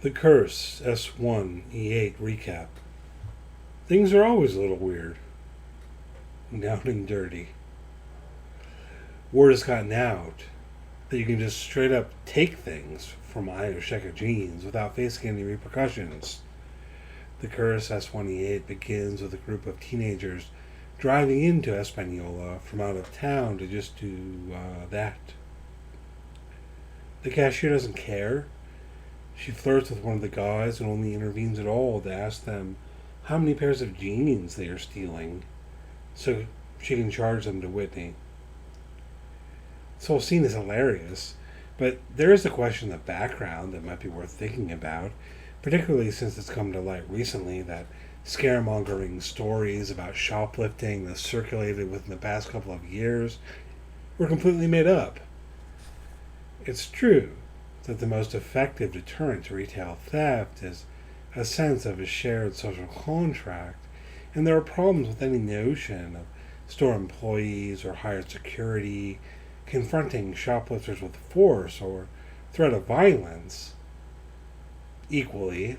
The Curse S1E8 recap. Things are always a little weird. Down and dirty. Word has gotten out that you can just straight up take things from Iosheka genes without facing any repercussions. The Curse S1E8 begins with a group of teenagers driving into Espanola from out of town to just do that. The cashier doesn't care. She flirts with one of the guys and only intervenes at all to ask them how many pairs of jeans they are stealing so she can charge them to Whitney. This whole scene is hilarious, but there is a question in the background that might be worth thinking about, particularly since it's come to light recently that scaremongering stories about shoplifting that circulated within the past couple of years were completely made up. It's true that the most effective deterrent to retail theft is a sense of a shared social contract, and there are problems with any notion of store employees or hired security confronting shoplifters with force or threat of violence. Equally,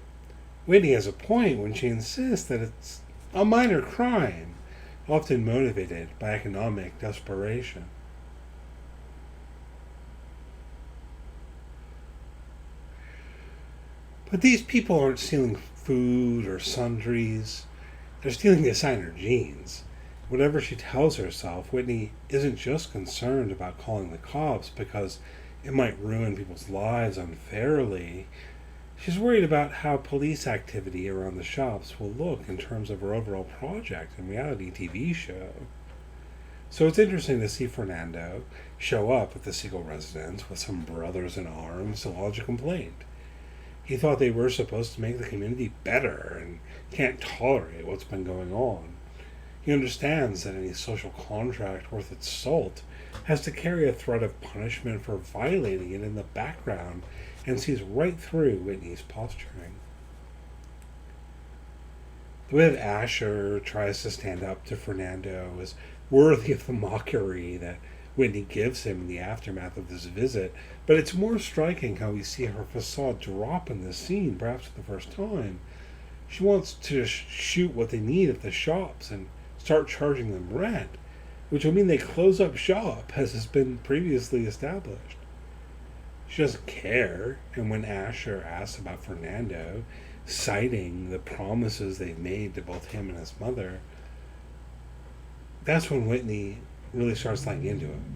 Whitney has a point when she insists that it's a minor crime, often motivated by economic desperation. But these people aren't stealing food or sundries. They're stealing designer jeans. Whatever she tells herself, Whitney isn't just concerned about calling the cops because it might ruin people's lives unfairly. She's worried about how police activity around the shops will look in terms of her overall project and reality TV show. So it's interesting to see Fernando show up at the Siegel residence with some brothers in arms to lodge a complaint. He thought they were supposed to make the community better and can't tolerate what's been going on. He understands that any social contract worth its salt has to carry a threat of punishment for violating it in the background and sees right through Whitney's posturing. The way that Asher tries to stand up to Fernando is worthy of the mockery that Whitney gives him in the aftermath of this visit, but it's more striking how we see her facade drop in this scene, perhaps for the first time. She wants to shoot what they need at the shops and start charging them rent, which will mean they close up shop, as has been previously established. She doesn't care, and when Asher asks about Fernando, citing the promises they've made to both him and his mother, that's when Whitney really starts laying into him,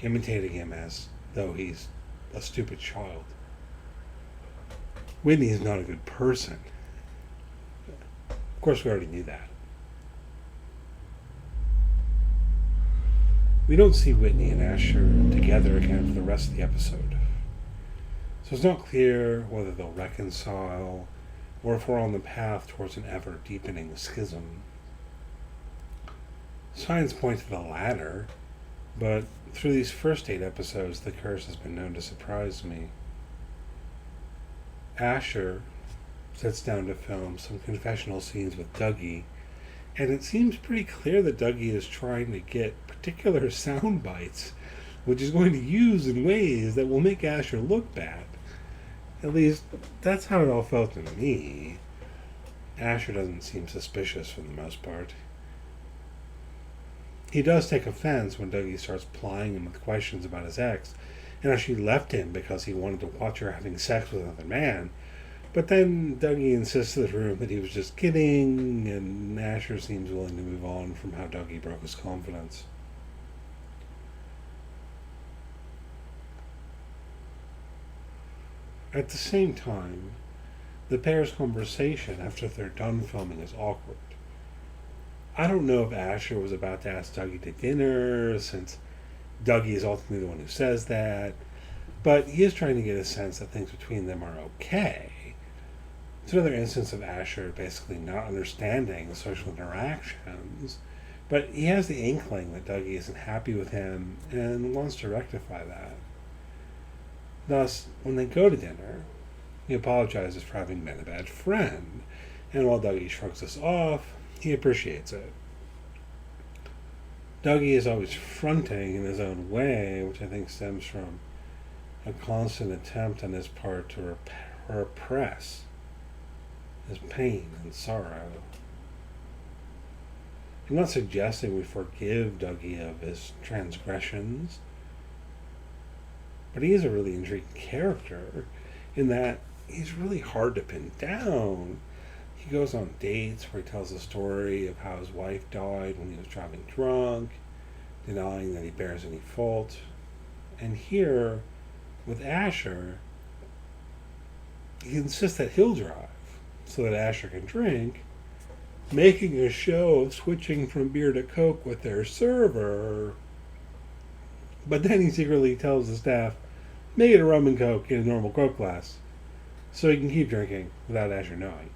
imitating him as though he's a stupid child. Whitney is not a good person. Of course, we already knew that. We don't see Whitney and Asher together again for the rest of the episode. So it's not clear whether they'll reconcile or if we're on the path towards an ever-deepening schism. Signs point to the latter, but through these first 8 episodes, the curse has been known to surprise me. Asher sits down to film some confessional scenes with Dougie, and it seems pretty clear that Dougie is trying to get particular sound bites, which he's going to use in ways that will make Asher look bad. At least, that's how it all felt to me. Asher doesn't seem suspicious for the most part. He does take offense when Dougie starts plying him with questions about his ex, and how she left him because he wanted to watch her having sex with another man. But then Dougie insists to the room that he was just kidding, and Asher seems willing to move on from how Dougie broke his confidence. At the same time, the pair's conversation after they're done filming is awkward. I don't know if Asher was about to ask Dougie to dinner, since Dougie is ultimately the one who says that, but he is trying to get a sense that things between them are okay. It's another instance of Asher basically not understanding social interactions, but he has the inkling that Dougie isn't happy with him and wants to rectify that. Thus, when they go to dinner, he apologizes for having been a bad friend, and while Dougie shrugs this off, he appreciates it. Dougie is always fronting in his own way, which I think stems from a constant attempt on his part to or oppress his pain and sorrow. I'm not suggesting we forgive Dougie of his transgressions, but he is a really intriguing character in that he's really hard to pin down. He goes on dates where he tells the story of how his wife died when he was driving drunk, denying that he bears any fault. And here, with Asher, he insists that he'll drive so that Asher can drink, making a show of switching from beer to Coke with their server. But then he secretly tells the staff, make it a rum and Coke in a normal Coke glass, so he can keep drinking without Asher knowing.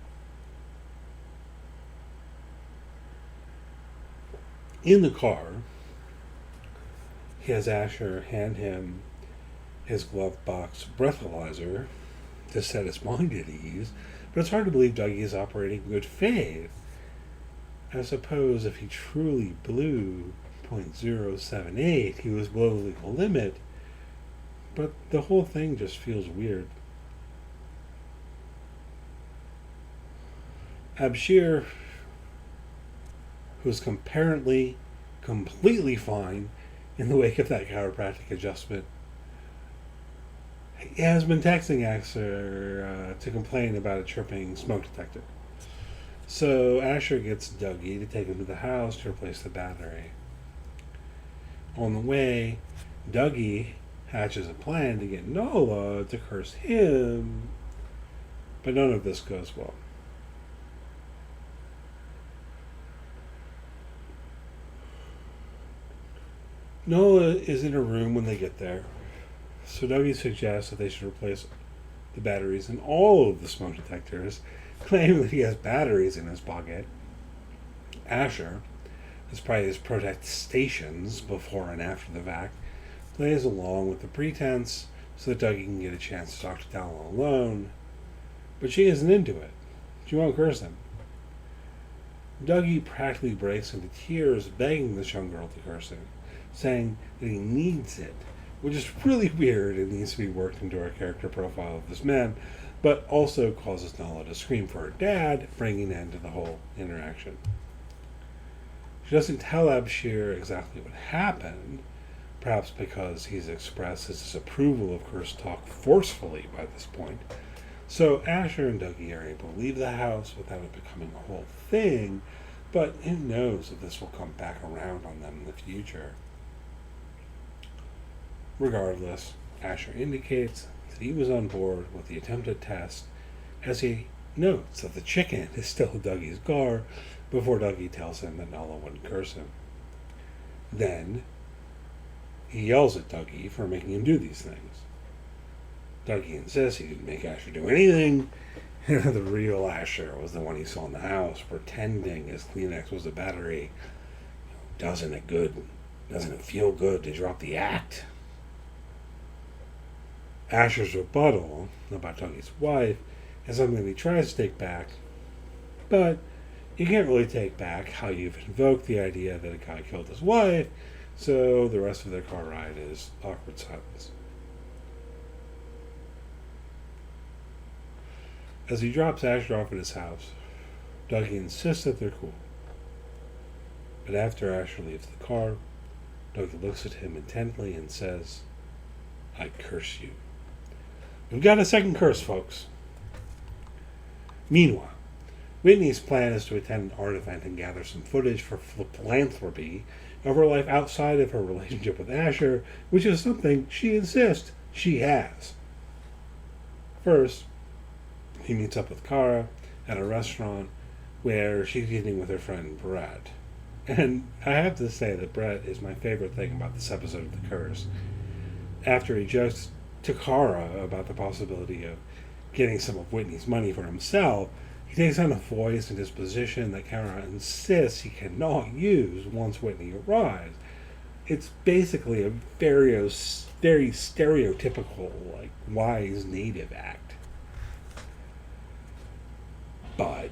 In the car, he has Asher hand him his glove box breathalyzer to set his mind at ease, but it's hard to believe Dougie is operating in good faith. I suppose if he truly blew .078, he was below the legal limit, but the whole thing just feels weird. Abshir, who's apparently completely fine in the wake of that chiropractic adjustment, he has been texting Asher to complain about a tripping smoke detector. So Asher gets Dougie to take him to the house to replace the battery. On the way, Dougie hatches a plan to get Nala to curse him, but none of this goes well. Nala is in a room when they get there, so Dougie suggests that they should replace the batteries in all of the smoke detectors, claiming that he has batteries in his pocket. Asher, despite his protestations before and after the fact, plays along with the pretense so that Dougie can get a chance to talk to Dalla alone, but she isn't into it. She won't curse him. Dougie practically breaks into tears, begging this young girl to curse him, saying that he needs it, which is really weird and needs to be worked into our character profile of this man, but also causes Nala to scream for her dad, bringing an end to the whole interaction. She doesn't tell Abshir exactly what happened, perhaps because he's expressed his disapproval of curse talk forcefully by this point. So Asher and Dougie are able to leave the house without it becoming a whole thing, but who knows if this will come back around on them in the future. Regardless, Asher indicates that he was on board with the attempted test, as he notes that the chicken is still in Dougie's car before Dougie tells him that Nala wouldn't curse him. Then, he yells at Dougie for making him do these things. Dougie insists he didn't make Asher do anything. The real Asher was the one he saw in the house, pretending his Kleenex was a battery. Doesn't it feel good to drop the act? Asher's rebuttal about Dougie's wife is something he tries to take back, but you can't really take back how you've invoked the idea that a guy killed his wife, so the rest of their car ride is awkward silence. As he drops Asher off at his house, Dougie insists that they're cool. But after Asher leaves the car, Dougie looks at him intently and says, "I curse you." We've got a second curse, folks. Meanwhile, Whitney's plan is to attend an art event and gather some footage for philanthropy of her life outside of her relationship with Asher, which is something she insists she has. First, he meets up with Kara at a restaurant where she's eating with her friend Brett. And I have to say that Brett is my favorite thing about this episode of The Curse. After he jokes to Kara about the possibility of getting some of Whitney's money for himself, he takes on a voice and disposition that Kara insists he cannot use once Whitney arrives. It's basically a very stereotypical, wise native act. But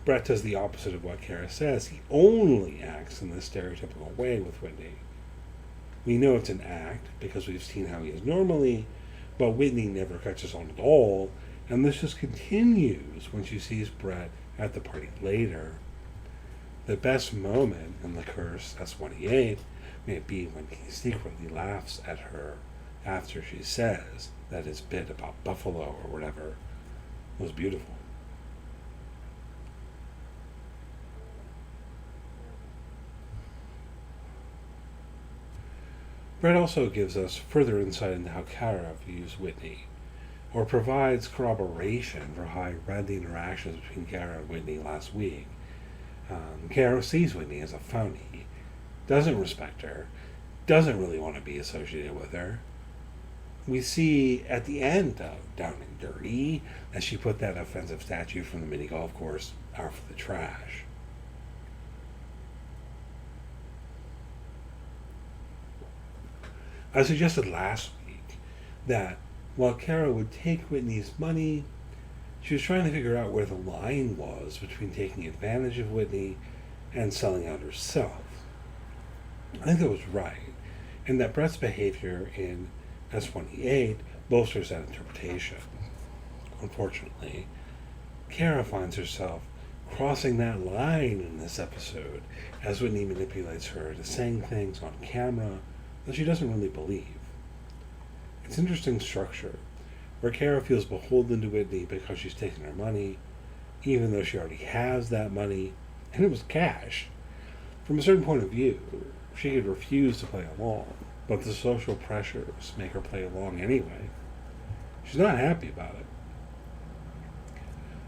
Brett does the opposite of what Kara says. He only acts in this stereotypical way with Whitney. We know it's an act because we've seen how he is normally, but Whitney never catches on at all, And this just continues when she sees Brett at the party later. The best moment in the curse S1E8 may be when he secretly laughs at her after she says that his bit about Buffalo or whatever was beautiful. Brett also gives us further insight into how Kara views Whitney, or provides corroboration for how he read the interactions between Kara and Whitney last week. Kara sees Whitney as a phony, doesn't respect her, doesn't really want to be associated with her. We see at the end of Down and Dirty that she put that offensive statue from the mini golf course out for the trash. I suggested last week that while Kara would take Whitney's money, she was trying to figure out where the line was between taking advantage of Whitney and selling out herself. I think that was right, and that Brett's behavior in S1E8 bolsters that interpretation. Unfortunately, Kara finds herself crossing that line in this episode as Whitney manipulates her into saying things on camera that she doesn't really believe. It's interesting structure, where Kara feels beholden to Whitney because she's taken her money, even though she already has that money, and it was cash. From a certain point of view, she could refuse to play along, but the social pressures make her play along anyway. She's not happy about it.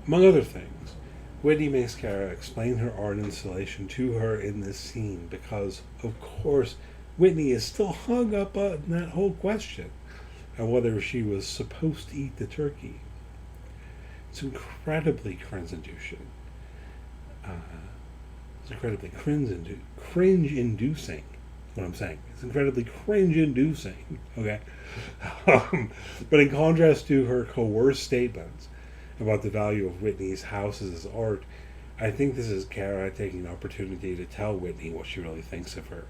Among other things, Whitney makes Kara explain her art installation to her in this scene because, of course, Whitney is still hung up on that whole question of whether she was supposed to eat the turkey. It's incredibly cringe-inducing. It's incredibly cringe-inducing. What I'm saying. It's incredibly cringe-inducing. Okay? But in contrast to her coerced statements about the value of Whitney's houses as art, I think this is Kara taking an opportunity to tell Whitney what she really thinks of her.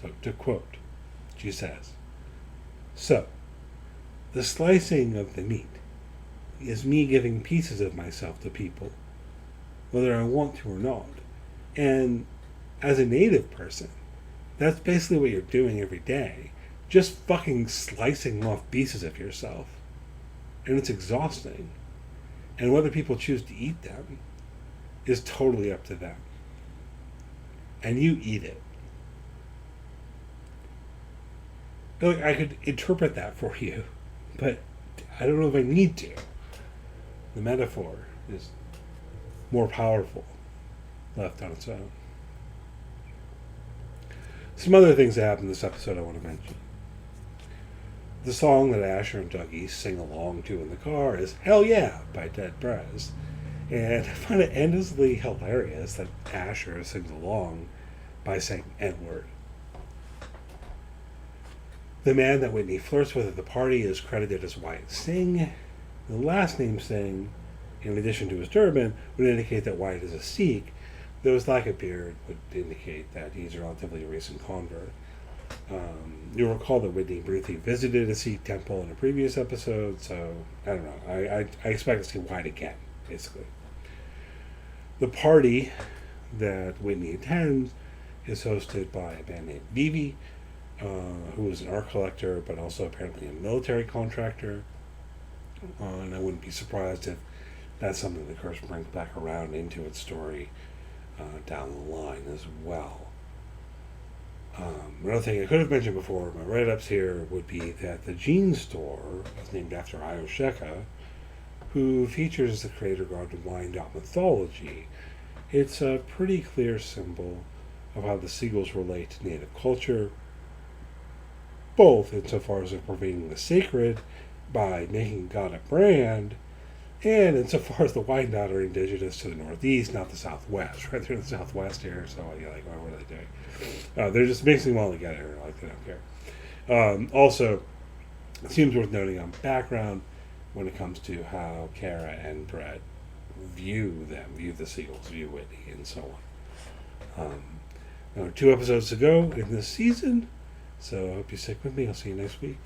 So, to quote, she says, "So, the slicing of the meat is me giving pieces of myself to people, whether I want to or not. And as a native person, that's basically what you're doing every day. Just fucking slicing off pieces of yourself. And it's exhausting. And whether people choose to eat them is totally up to them. And you eat it." Look, I could interpret that for you, but I don't know if I need to. The metaphor is more powerful left on its own. Some other things that happened in this episode I want to mention. The song that Asher and Dougie sing along to in the car is Hell Yeah by Dead Prez. And I find it endlessly hilarious that Asher sings along by saying N-word. The man that Whitney flirts with at the party is credited as Wyatt Singh. The last name Singh, in addition to his turban, would indicate that Wyatt is a Sikh, though his lack of beard would indicate that he's a relatively recent convert. You'll recall that Whitney briefly visited a Sikh temple in a previous episode, so I don't know. I expect to see Wyatt again, basically. The party that Whitney attends is hosted by a man named Vivi, who is an art collector, but also apparently a military contractor. And I wouldn't be surprised if that's something the curse brings back around into its story down the line as well. Another thing I could have mentioned before, my write-ups here, would be that the jean store is named after Io Sheka, who features the creator god of Wyandotte mythology. It's a pretty clear symbol of how the seagulls relate to native culture, both insofar as they're pervading the sacred by making God a brand, and insofar as the Wyandotte are indigenous to the Northeast, not the Southwest. Right, they're in the Southwest here, so you're like, what are they doing? They're just mixing them all together, like they don't care. Also, it seems worth noting on background when it comes to how Kara and Brett view the seagulls, view Whitney, and so on. Now, 2 episodes to go in this season, so I hope you stick with me. I'll see you next week.